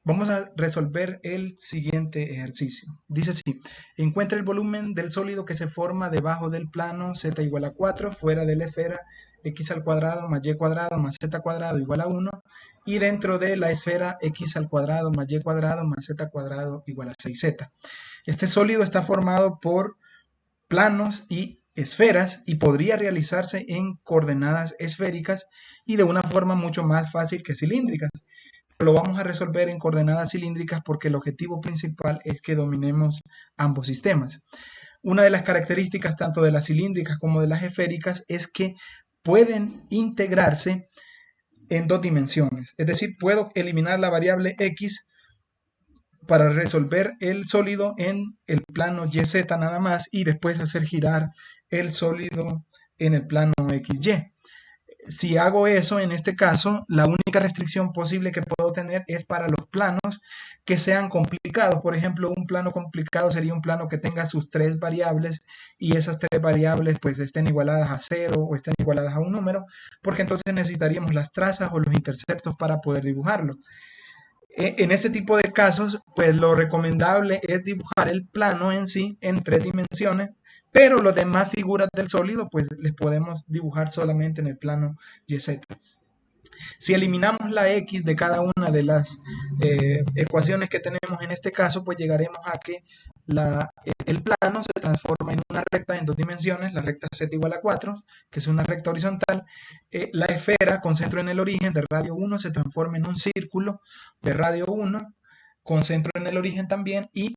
Vamos a resolver el siguiente ejercicio. Dice así, encuentra el volumen del sólido que se forma debajo del plano z igual a 4, fuera de la esfera x al cuadrado más y cuadrado más z cuadrado igual a 1, y dentro de la esfera x al cuadrado más y cuadrado más z cuadrado igual a 6z. Este sólido está formado por planos y esferas y podría realizarse en coordenadas esféricas y de una forma mucho más fácil que cilíndricas. Lo vamos a resolver en coordenadas cilíndricas porque el objetivo principal es que dominemos ambos sistemas. Una de las características tanto de las cilíndricas como de las esféricas es que pueden integrarse en dos dimensiones. Es decir, puedo eliminar la variable x para resolver el sólido en el plano YZ nada más y después hacer girar el sólido en el plano XY. Si hago eso, en este caso, la única restricción posible que puedo tener es para los planos que sean complicados. Por ejemplo, un plano complicado sería un plano que tenga sus tres variables y esas tres variables pues estén igualadas a 0 o estén igualadas a un número, porque entonces necesitaríamos las trazas o los interceptos para poder dibujarlo. En este tipo de casos, pues lo recomendable es dibujar el plano en sí en tres dimensiones, pero las demás figuras del sólido, pues les podemos dibujar solamente en el plano YZ. Si eliminamos la x de cada una de las ecuaciones que tenemos en este caso, pues llegaremos a que el plano se transforma en una recta en dos dimensiones, la recta z igual a 4, que es una recta horizontal. La esfera con centro en el origen de radio 1 se transforma en un círculo de radio 1 con centro en el origen también, y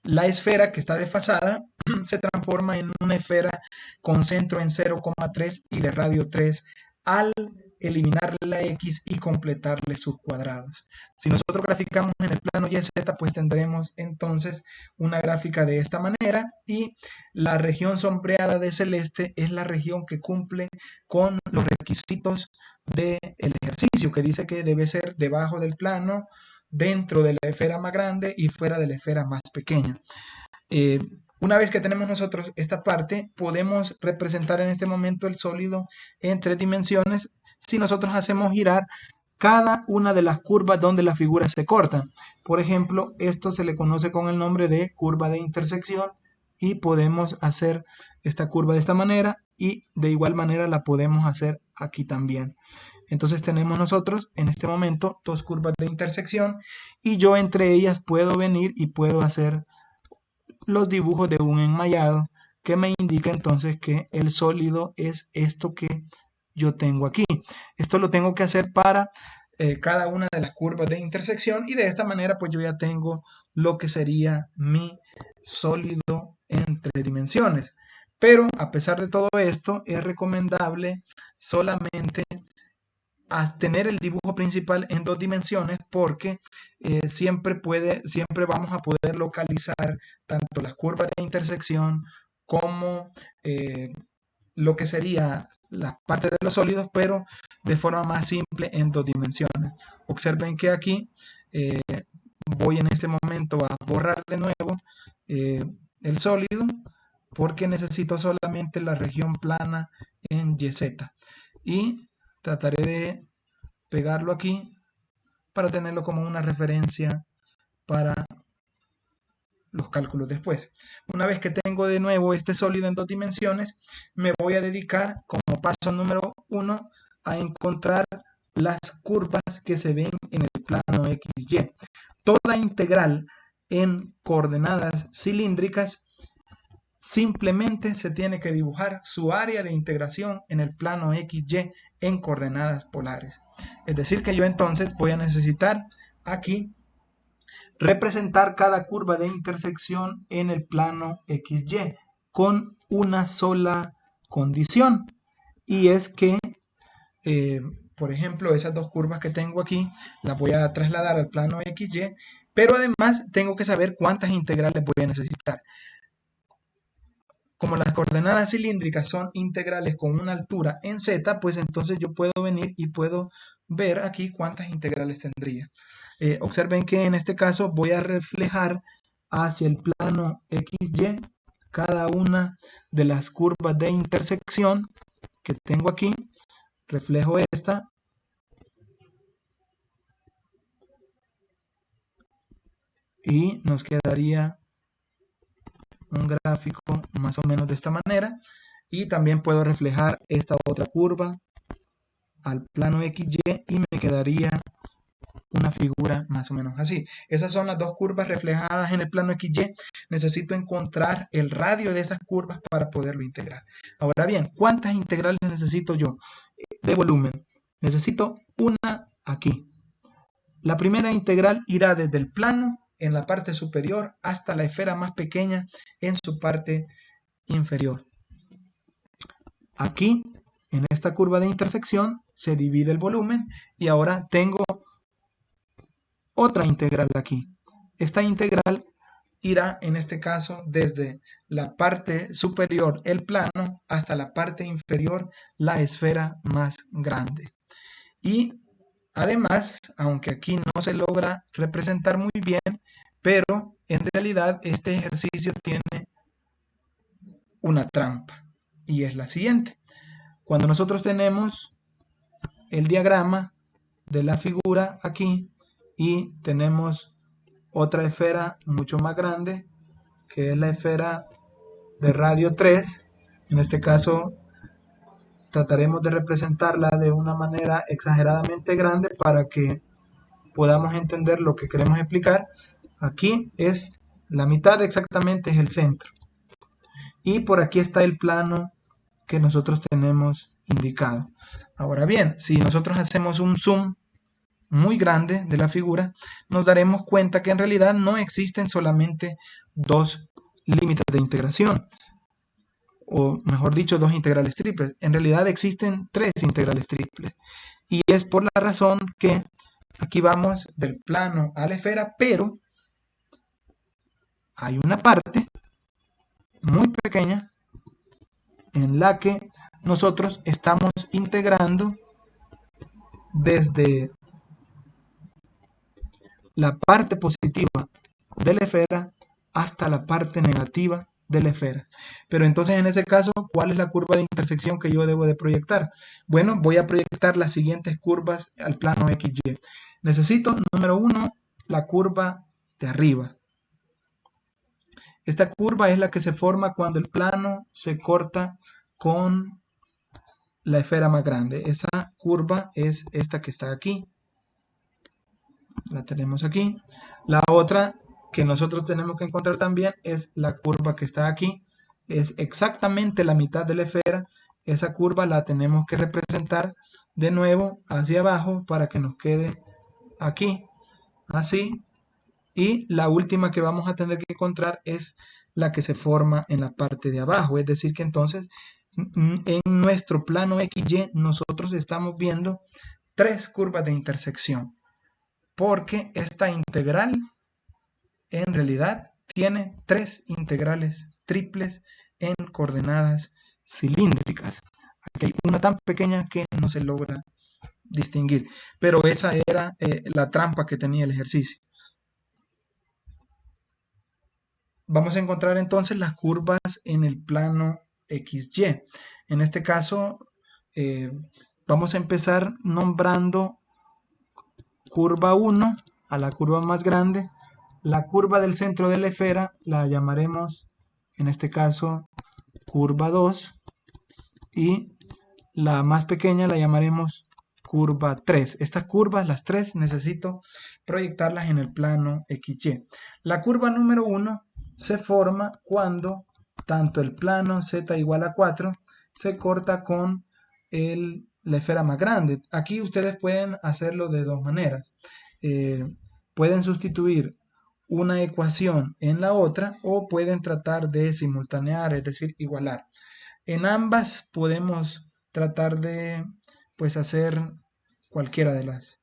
la esfera que está desfasada se transforma en una esfera con centro en 0,3 y de radio 3 al eliminarle la x y completarle sus cuadrados. Si nosotros graficamos en el plano YZ, pues tendremos entonces una gráfica de esta manera, y la región sombreada de celeste es la región que cumple con los requisitos del ejercicio, que dice que debe ser debajo del plano, dentro de la esfera más grande y fuera de la esfera más pequeña. Una vez que tenemos nosotros esta parte, podemos representar en este momento el sólido en tres dimensiones si nosotros hacemos girar cada una de las curvas donde las figuras se cortan. Por ejemplo, esto se le conoce con el nombre de curva de intersección, y podemos hacer esta curva de esta manera y de igual manera la podemos hacer aquí también. Entonces tenemos nosotros en este momento dos curvas de intersección y yo entre ellas puedo venir y puedo hacer los dibujos de un enmayado que me indica entonces que el sólido es esto que yo tengo aquí. Esto lo tengo que hacer para cada una de las curvas de intersección, y de esta manera pues yo ya tengo lo que sería mi sólido en tres dimensiones. Pero a pesar de todo esto, es recomendable solamente tener el dibujo principal en dos dimensiones, porque siempre vamos a poder localizar tanto las curvas de intersección como lo que sería la parte de los sólidos, pero de forma más simple en dos dimensiones. Observen que aquí voy en este momento a borrar de nuevo el sólido, porque necesito solamente la región plana en YZ, y trataré de pegarlo aquí para tenerlo como una referencia para los cálculos después. Una vez que tengo de nuevo este sólido en dos dimensiones, me voy a dedicar como paso número 1 a encontrar las curvas que se ven en el plano XY. Toda integral en coordenadas cilíndricas simplemente se tiene que dibujar su área de integración en el plano XY en coordenadas polares. Es decir que yo entonces voy a necesitar aquí representar cada curva de intersección en el plano XY con una sola condición, y es que por ejemplo, esas dos curvas que tengo aquí las voy a trasladar al plano XY, pero además tengo que saber cuántas integrales voy a necesitar. Como las coordenadas cilíndricas son integrales con una altura en z, pues entonces yo puedo venir y puedo ver aquí cuántas integrales tendría. Observen que en este caso voy a reflejar hacia el plano XY cada una de las curvas de intersección que tengo aquí. Reflejo esta y nos quedaría un gráfico más o menos de esta manera. Y también puedo reflejar esta otra curva al plano XY y me quedaría una figura más o menos así. Esas son las dos curvas reflejadas en el plano XY. Necesito encontrar el radio de esas curvas para poderlo integrar. Ahora bien, ¿cuántas integrales necesito yo de volumen? Necesito una aquí. La primera integral irá desde el plano en la parte superior hasta la esfera más pequeña en su parte inferior. Aquí, en esta curva de intersección, se divide el volumen y ahora tengo otra integral aquí. Esta integral irá, en este caso, desde la parte superior, el plano, hasta la parte inferior, la esfera más grande. Y además, aunque aquí no se logra representar muy bien, pero en realidad este ejercicio tiene una trampa y es la siguiente. Cuando nosotros tenemos el diagrama de la figura aquí y tenemos otra esfera mucho más grande, que es la esfera de radio 3, en este caso trataremos de representarla de una manera exageradamente grande para que podamos entender lo que queremos explicar. Aquí es la mitad exactamente, es el centro. Y por aquí está el plano que nosotros tenemos indicado. Ahora bien, si nosotros hacemos un zoom muy grande de la figura, nos daremos cuenta que en realidad no existen solamente dos límites de integración, o mejor dicho, dos integrales triples. En realidad existen tres integrales triples. Y es por la razón que aquí vamos del plano a la esfera, pero hay una parte muy pequeña en la que nosotros estamos integrando desde la parte positiva de la esfera hasta la parte negativa de la esfera. Pero entonces en ese caso, ¿cuál es la curva de intersección que yo debo de proyectar? Bueno, voy a proyectar las siguientes curvas al plano XY. Necesito, número 1, la curva de arriba. Esta curva es la que se forma cuando el plano se corta con la esfera más grande. Esa curva es esta que está aquí. La tenemos aquí. La otra que nosotros tenemos que encontrar también es la curva que está aquí. Es exactamente la mitad de la esfera. Esa curva la tenemos que representar de nuevo hacia abajo para que nos quede aquí, así. Y la última que vamos a tener que encontrar es la que se forma en la parte de abajo. Es decir que entonces en nuestro plano XY nosotros estamos viendo tres curvas de intersección, porque esta integral en realidad tiene tres integrales triples en coordenadas cilíndricas. Aquí hay una tan pequeña que no se logra distinguir, pero esa era la trampa que tenía el ejercicio. Vamos a encontrar entonces las curvas en el plano XY. En este caso, vamos a empezar nombrando curva 1 a la curva más grande. La curva del centro de la esfera la llamaremos, en este caso, curva 2. Y la más pequeña la llamaremos curva 3. Estas curvas, las tres, necesito proyectarlas en el plano XY. La curva número 1 se forma cuando tanto el plano z igual a 4 se corta con la esfera más grande. Aquí ustedes pueden hacerlo de dos maneras. Pueden sustituir una ecuación en la otra o pueden tratar de simultanear, es decir, igualar. En ambas podemos tratar de hacer cualquiera de las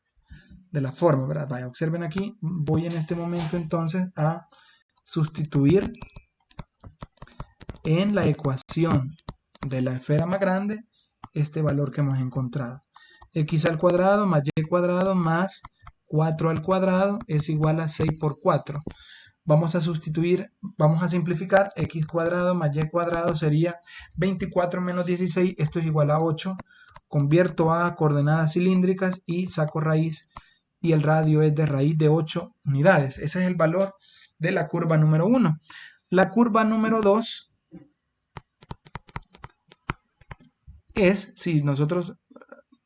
formas, ¿verdad? Vaya, observen aquí, voy en este momento entonces a sustituir en la ecuación de la esfera más grande este valor que hemos encontrado. X al cuadrado más y cuadrado más 4 al cuadrado es igual a 6 por 4. Vamos a sustituir, vamos a simplificar, x cuadrado más y cuadrado sería 24 menos 16, esto es igual a 8. Convierto a coordenadas cilíndricas y saco raíz y el radio es de raíz de 8 unidades. Ese es el valor de la curva número 1. La curva número 2 es, si nosotros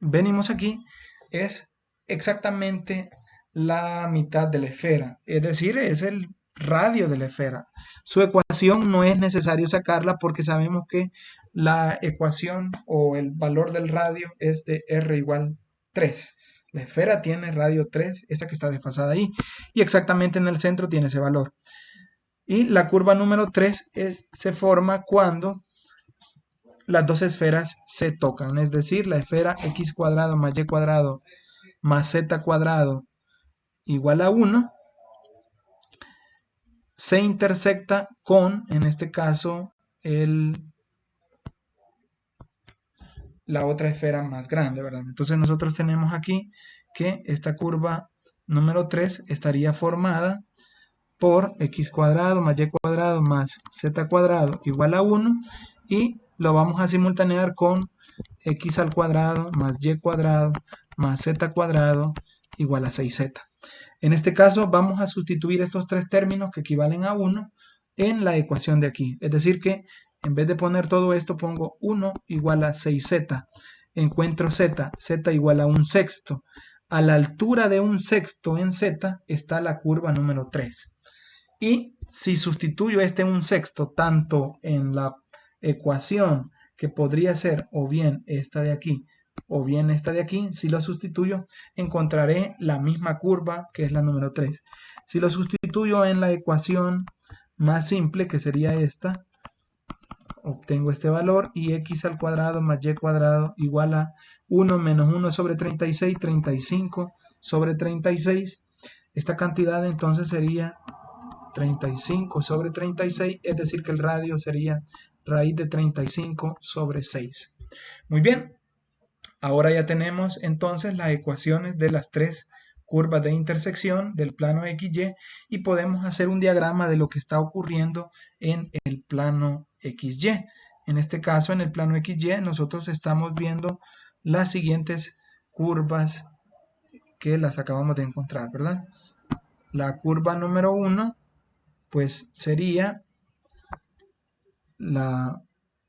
venimos aquí, es exactamente la mitad de la esfera, es decir, es el radio de la esfera. Su ecuación no es necesario sacarla porque sabemos que la ecuación o el valor del radio es de R igual 3. La esfera tiene radio 3, esa que está desfasada ahí, y exactamente en el centro tiene ese valor. Y la curva número 3 se forma cuando las dos esferas se tocan, es decir, la esfera x cuadrado más y cuadrado más z cuadrado igual a 1 se intersecta con, en este caso, la otra esfera más grande, ¿verdad? Entonces nosotros tenemos aquí que esta curva número 3 estaría formada por x cuadrado más y cuadrado más z cuadrado igual a 1 y lo vamos a simultanear con x al cuadrado más y cuadrado más z cuadrado igual a 6z. En este caso vamos a sustituir estos tres términos que equivalen a 1 en la ecuación de aquí. Es decir que en vez de poner todo esto pongo 1 igual a 6z. Encuentro z, z igual a 1/6. A la altura de 1/6 en z está la curva número 3. Y si sustituyo este 1/6 tanto en la ecuación, que podría ser o bien esta de aquí o bien esta de aquí, si lo sustituyo encontraré la misma curva que es la número 3. Si lo sustituyo en la ecuación más simple, que sería esta, obtengo este valor y x al cuadrado más y cuadrado igual a 1 menos 1 sobre 36, 35 sobre 36. Esta cantidad entonces sería 35 sobre 36, es decir que el radio sería raíz de 35 sobre 6. Muy bien, ahora ya tenemos entonces las ecuaciones de las tres curvas de intersección del plano XY y podemos hacer un diagrama de lo que está ocurriendo en el plano XY. En este caso, en el plano XY, nosotros estamos viendo las siguientes curvas que las acabamos de encontrar, ¿verdad? La curva número 1 pues sería la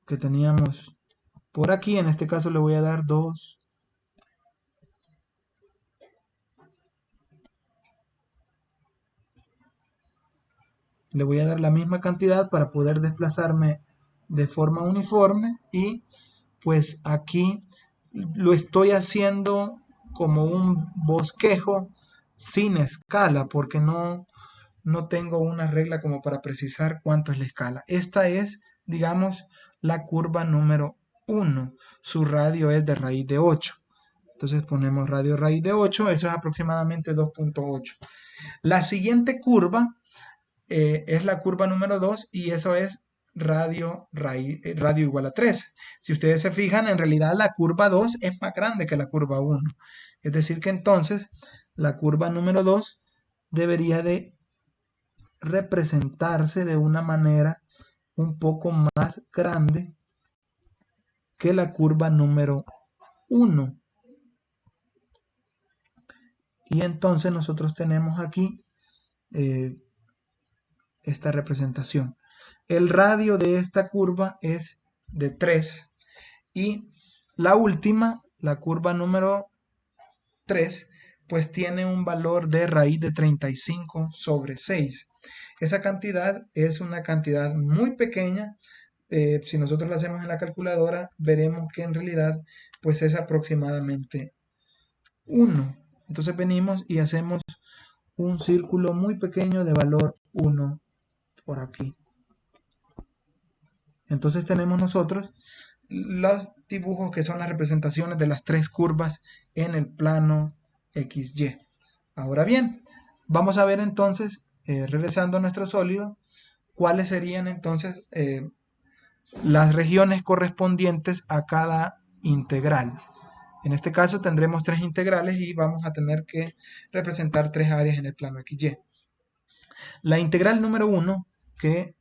que teníamos por aquí. En este caso le voy a dar 2. Le voy a dar la misma cantidad para poder desplazarme de forma uniforme y pues aquí lo estoy haciendo como un bosquejo sin escala porque no tengo una regla como para precisar cuánto es la escala. Esta es, digamos, la curva número 1. Su radio es de raíz de 8. Entonces ponemos radio raíz de 8, eso es aproximadamente 2.8. La siguiente curva es la curva número 2 y eso es radio igual a 3. Si ustedes se fijan, en realidad la curva 2 es más grande que la curva 1. Es decir que entonces la curva número 2 debería de representarse de una manera un poco más grande que la curva número 1. Y entonces nosotros tenemos aquí esta representación. El radio de esta curva es de 3 y la última, la curva número 3, pues tiene un valor de raíz de 35 sobre 6. Esa cantidad es una cantidad muy pequeña. Si nosotros lo hacemos en la calculadora, veremos que en realidad pues es aproximadamente 1. Entonces venimos y hacemos un círculo muy pequeño de valor 1 por aquí. Entonces tenemos nosotros los dibujos que son las representaciones de las tres curvas en el plano XY. Ahora bien, vamos a ver entonces, regresando a nuestro sólido, cuáles serían entonces las regiones correspondientes a cada integral. En este caso tendremos tres integrales y vamos a tener que representar tres áreas en el plano XY. La integral número 1, que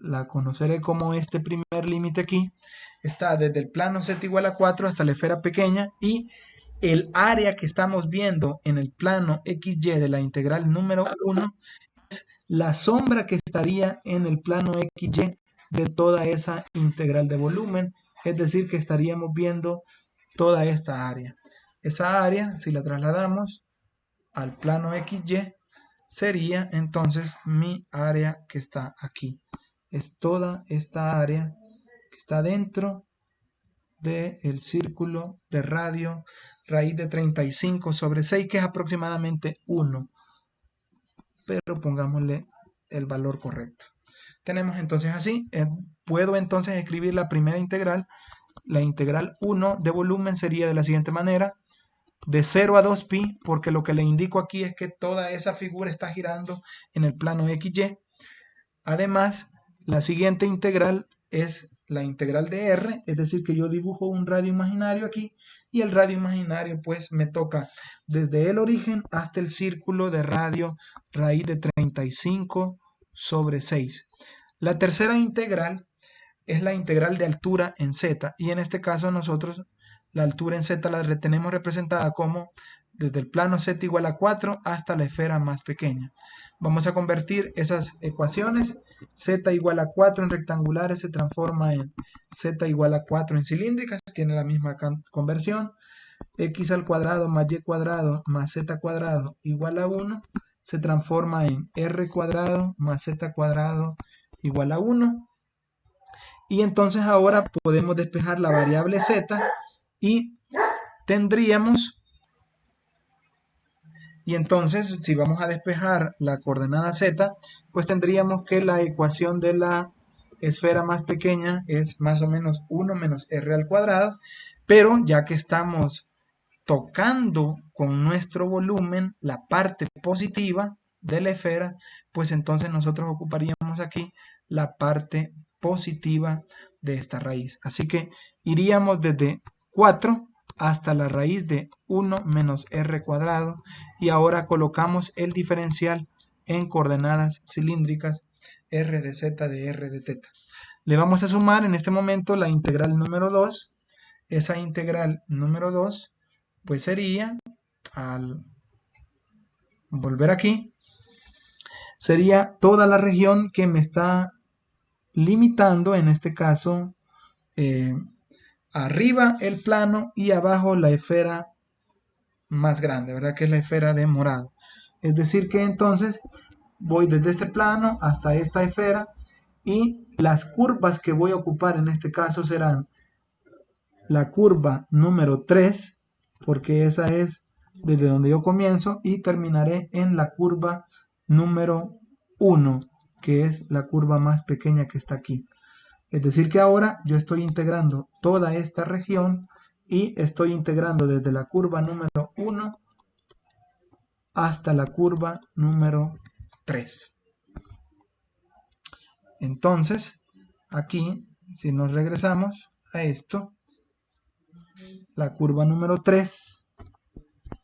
la conoceré como este primer límite aquí, está desde el plano z igual a 4 hasta la esfera pequeña, y el área que estamos viendo en el plano XY de la integral número 1, la sombra que estaría en el plano XY de toda esa integral de volumen, es decir, que estaríamos viendo toda esta área. Esa área, si la trasladamos al plano XY, sería entonces mi área que está aquí. Es toda esta área que está dentro del círculo de radio raíz de 35 sobre 6, que es aproximadamente 1. Pero pongámosle el valor correcto. Tenemos entonces así, puedo entonces escribir la primera integral. La integral 1 de volumen sería de la siguiente manera: de 0 a 2pi, porque lo que le indico aquí es que toda esa figura está girando en el plano XY. Además, la siguiente integral es la integral de R, es decir, que yo dibujo un radio imaginario aquí, y el radio imaginario pues me toca desde el origen hasta el círculo de radio raíz de 35 sobre 6. La tercera integral es la integral de altura en z, y en este caso nosotros la altura en z la tenemos representada como desde el plano z igual a 4 hasta la esfera más pequeña. Vamos a convertir esas ecuaciones. Z igual a 4 en rectangulares se transforma en z igual a 4 en cilíndricas, tiene la misma conversión. X al cuadrado más y cuadrado más z cuadrado igual a 1 se transforma en r cuadrado más z cuadrado igual a 1. Y entonces ahora podemos despejar la variable z y tendríamos, y entonces si vamos a despejar la coordenada z, pues tendríamos que la ecuación de la esfera más pequeña es más o menos 1 menos r al cuadrado, pero ya que estamos tocando con nuestro volumen la parte positiva de la esfera, pues entonces nosotros ocuparíamos aquí la parte positiva de esta raíz. Así que iríamos desde 4 hasta la raíz de 1 menos r cuadrado, y ahora colocamos el diferencial en coordenadas cilíndricas, r de z de r de θ. Le vamos a sumar en este momento la integral número 2. Esa integral número 2 pues sería, al volver aquí, sería toda la región que me está limitando, en este caso, arriba el plano y abajo la esfera más grande, ¿verdad? Que es la esfera de morado. Es decir que entonces voy desde este plano hasta esta esfera, y las curvas que voy a ocupar en este caso serán la curva número 3, porque esa es desde donde yo comienzo, y terminaré en la curva número 1, que es la curva más pequeña que está aquí. Es decir que ahora yo estoy integrando toda esta región y estoy integrando desde la curva número 1 hasta la curva número 3. Entonces, aquí, si nos regresamos a esto, la curva número 3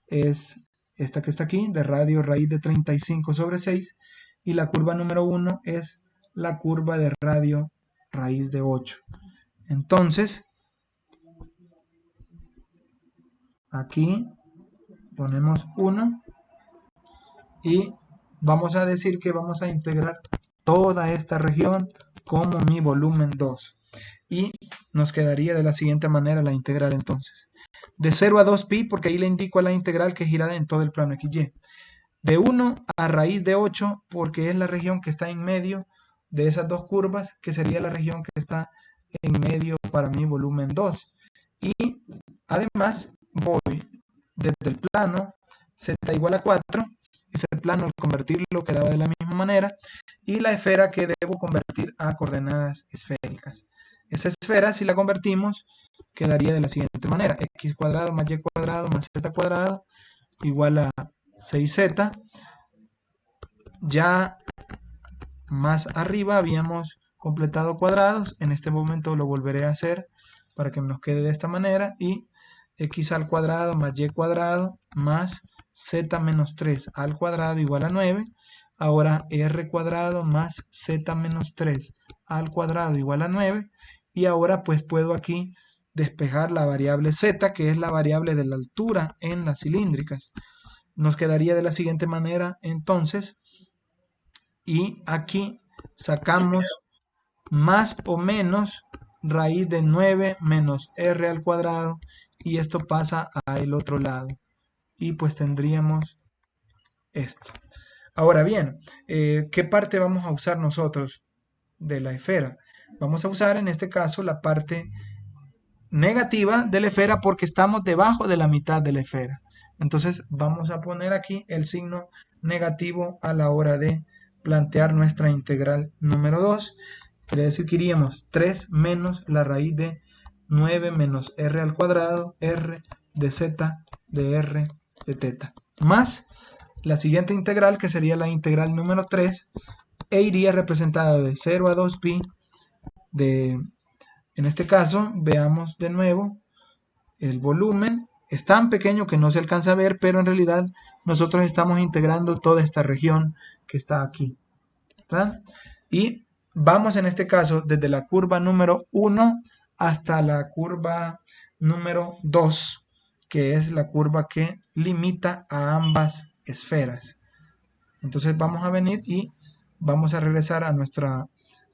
es esta que está aquí, de radio raíz de 35 sobre 6, y la curva número 1 es la curva de radio raíz de 8. Entonces, aquí ponemos 1 y vamos a decir que vamos a integrar toda esta región como mi volumen 2. Y nos quedaría de la siguiente manera la integral entonces. De 0 a 2pi, porque ahí le indico a la integral que gira en todo el plano XY. De 1 a raíz de 8, porque es la región que está en medio de esas dos curvas, que sería la región que está en medio para mi volumen 2. Y además voy desde el plano z igual a 4, ese plano al convertirlo quedaba de la misma manera, y la esfera que debo convertir a coordenadas esféricas. Esa esfera, si la convertimos, quedaría de la siguiente manera: x cuadrado más y cuadrado más z cuadrado igual a 6z. Ya más arriba habíamos completado cuadrados, en este momento lo volveré a hacer para que nos quede de esta manera, y x al cuadrado más y cuadrado más z menos 3 al cuadrado igual a 9. Ahora r cuadrado más z menos 3 al cuadrado igual a 9. Y ahora pues puedo aquí despejar la variable z, que es la variable de la altura en las cilíndricas. Nos quedaría de la siguiente manera entonces. Y aquí sacamos más o menos raíz de 9 menos r al cuadrado. Y esto pasa al otro lado. Y pues tendríamos esto. Ahora bien, ¿qué parte vamos a usar nosotros de la esfera? Vamos a usar en este caso la parte negativa de la esfera porque estamos debajo de la mitad de la esfera. Entonces vamos a poner aquí el signo negativo a la hora de plantear nuestra integral número 2. Quiere decir que iríamos 3 menos la raíz de 9 menos r al cuadrado, r de z de r de teta, más la siguiente integral, que sería la integral número 3, e iría representada de 0 a 2pi en este caso, veamos de nuevo, el volumen es tan pequeño que no se alcanza a ver, pero en realidad nosotros estamos integrando toda esta región que está aquí, ¿verdad? Y vamos en este caso desde la curva número 1 hasta la curva número 2, que es la curva que limita a ambas esferas. Entonces vamos a venir y vamos a regresar a nuestra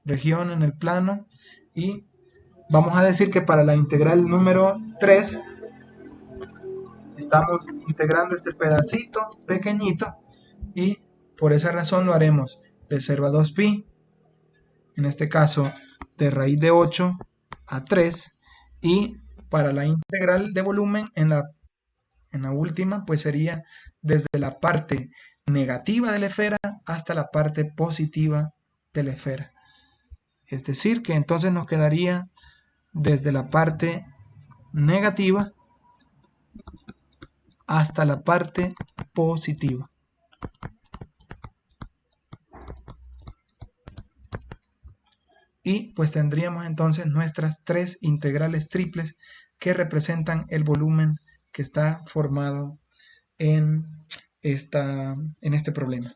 región en el plano y vamos a decir que para la integral número 3 estamos integrando este pedacito pequeñito y por esa razón lo haremos de 0 a 2pi, en este caso de raíz de 8 a 3, y para la integral de volumen en la última pues sería desde la parte negativa de la esfera hasta la parte positiva de la esfera. Es decir que entonces nos quedaría desde la parte negativa hasta la parte positiva. Y pues tendríamos entonces nuestras tres integrales triples que representan el volumen que está formado en este problema.